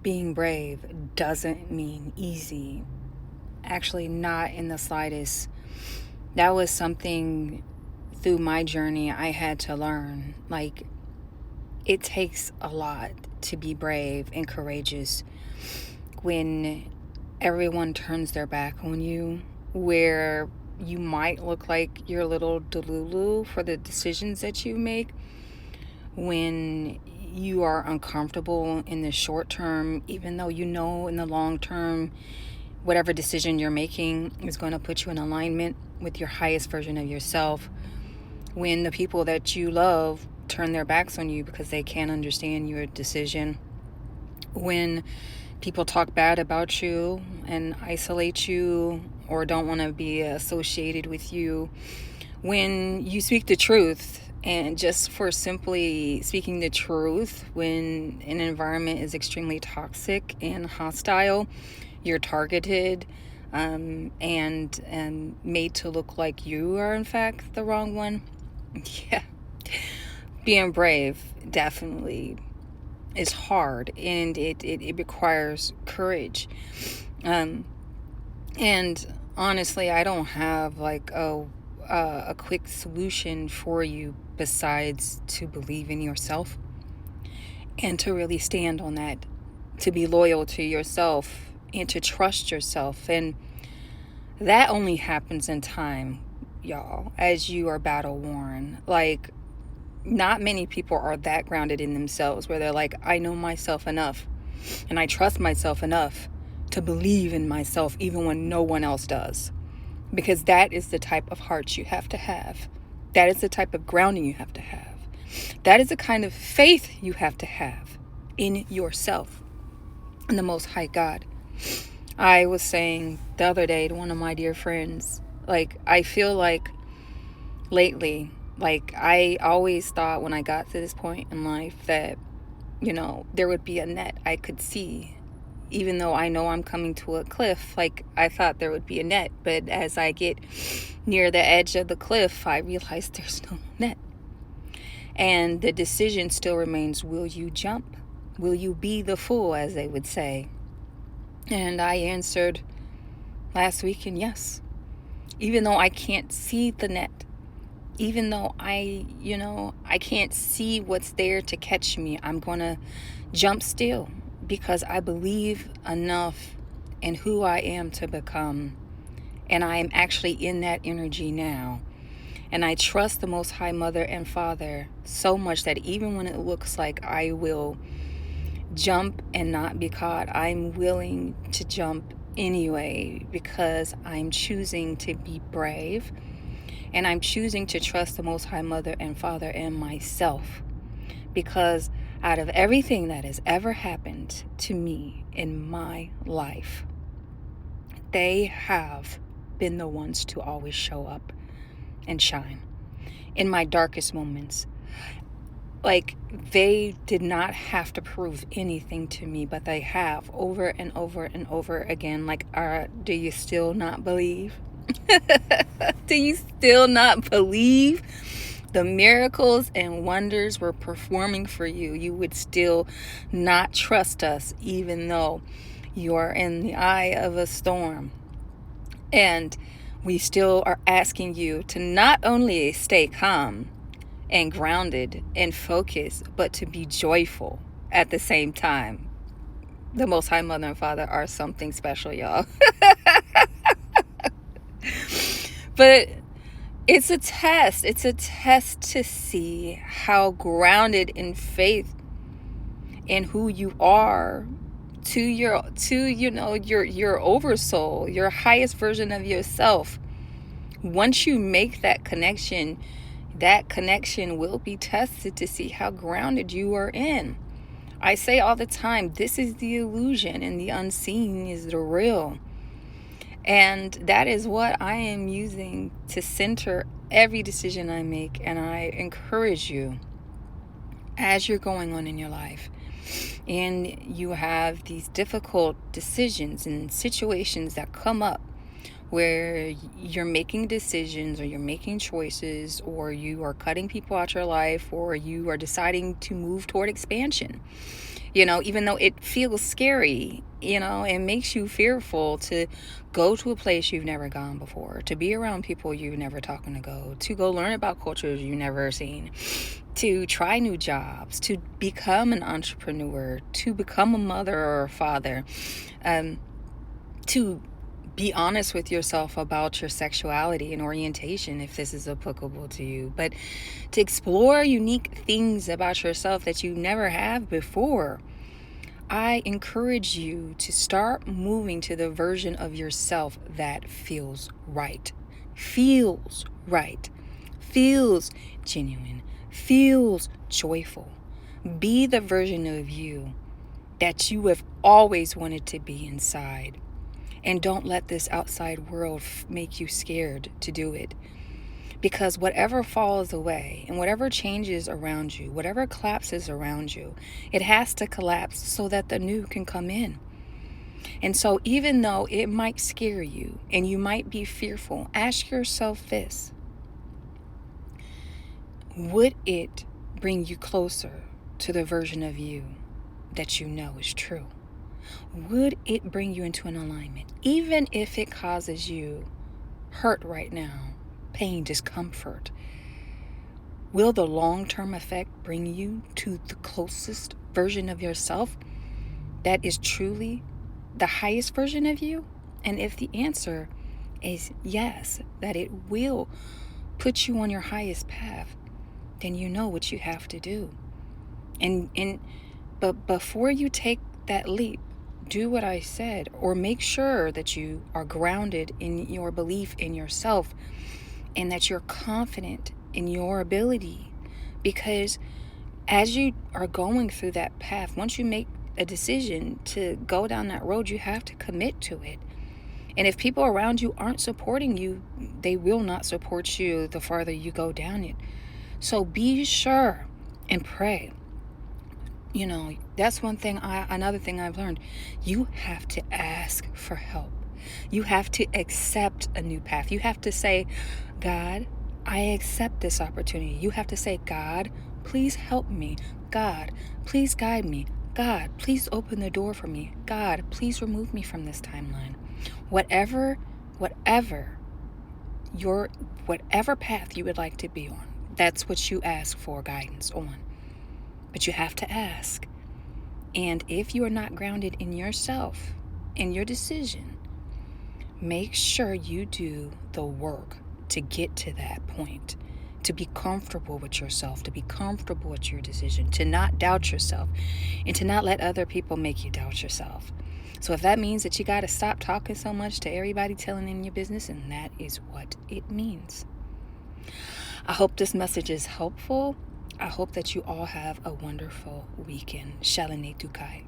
being brave doesn't mean easy. Actually, not in the slightest. That was something through my journey I had to learn. Like, it takes a lot to be brave and courageous when everyone turns their back on you, where you might look like you're a little delulu for the decisions that you make, when you are uncomfortable in the short term, even though you know in the long term whatever decision you're making is going to put you in alignment with your highest version of yourself. When the people that you love turn their backs on you because they can't understand your decision. When people talk bad about you and isolate you or don't want to be associated with you. When you speak the truth, and just for simply speaking the truth, when an environment is extremely toxic and hostile, you're targeted and made to look like you are in fact the wrong one. Yeah, being brave definitely is hard, and it requires courage. Um, and honestly, I don't have like a quick solution for you besides to believe in yourself and to really stand on that, to be loyal to yourself and to trust yourself. And that only happens in time, y'all, as you are battle worn. Like, not many people are that grounded in themselves where they're like, I know myself enough and I trust myself enough to believe in myself even when no one else does. Because that is the type of heart you have to have. That is the type of grounding you have to have. That is the kind of faith you have to have in yourself and the Most High God. I was saying the other day to one of my dear friends, like, I feel like lately, like, I always thought when I got to this point in life that, there would be a net I could see. Even though I know I'm coming to a cliff, like, I thought there would be a net. But as I get near the edge of the cliff, I realize there's no net. And the decision still remains, will you jump? Will you be the fool, as they would say? And I answered last weekend, yes. Even though I can't see the net, even though I can't see what's there to catch me, I'm going to jump still because I believe enough in who I am to become. And I am actually in that energy now. And I trust the Most High Mother and Father so much that even when it looks like I will jump and not be caught, I'm willing to jump anyway because I'm choosing to be brave. And I'm choosing to trust the Most High Mother and Father and myself. Because out of everything that has ever happened to me in my life, they have been the ones to always show up and shine in my darkest moments. Like, they did not have to prove anything to me, but they have over and over and over again. Like, do you still not believe? Do you still not believe the miracles and wonders we're performing for you? You would still not trust us, even though you are in the eye of a storm. And we still are asking you to not only stay calm and grounded and focused, but to be joyful at the same time. The Most High Mother and Father are something special, y'all. But it's a test. It's a test to see how grounded in faith in who you are to your oversoul, your highest version of yourself. Once you make that connection will be tested to see how grounded you are in. I say all the time, this is the illusion and the unseen is the real. And that is what I am using to center every decision I make. And I encourage you, as you're going on in your life, and you have these difficult decisions and situations that come up where you're making decisions or you're making choices or you are cutting people out your life or you are deciding to move toward expansion. Even though it feels scary, it makes you fearful to go to a place you've never gone before, to be around people you've never talking to go learn about cultures you've never seen, to try new jobs, to become an entrepreneur, to become a mother or a father, to be honest with yourself about your sexuality and orientation if this is applicable to you, but to explore unique things about yourself that you never have before. I encourage you to start moving to the version of yourself that feels right, feels right, feels genuine, feels joyful. Be the version of you that you have always wanted to be inside. And don't let this outside world make you scared to do it. Because whatever falls away and whatever changes around you, whatever collapses around you, it has to collapse so that the new can come in. And so even though it might scare you and you might be fearful, ask yourself this: would it bring you closer to the version of you that you know is true? Would it bring you into an alignment, even if it causes you hurt right now, pain, discomfort? Will the long-term effect bring you to the closest version of yourself that is truly the highest version of you? And if the answer is yes, that it will put you on your highest path, then you know what you have to do. But before you take that leap, do what I said, or make sure that you are grounded in your belief in yourself and that you're confident in your ability. Because as you are going through that path, once you make a decision to go down that road, you have to commit to it. And if people around you aren't supporting you, they will not support you the farther you go down it. So be sure and pray. That's another thing I've learned. You have to ask for help. You have to accept a new path. You have to say, God, I accept this opportunity. You have to say, God, please help me. God, please guide me. God, please open the door for me. God, please remove me from this timeline. Whatever whatever path you would like to be on, that's what you ask for guidance on. But you have to ask. And if you are not grounded in yourself, in your decision, make sure you do the work to get to that point, to be comfortable with yourself, to be comfortable with your decision, to not doubt yourself, and to not let other people make you doubt yourself. So if that means that you got to stop talking so much to everybody telling in your business, and that is what it means. I hope this message is helpful. I hope that you all have a wonderful weekend. Shalane Tukai.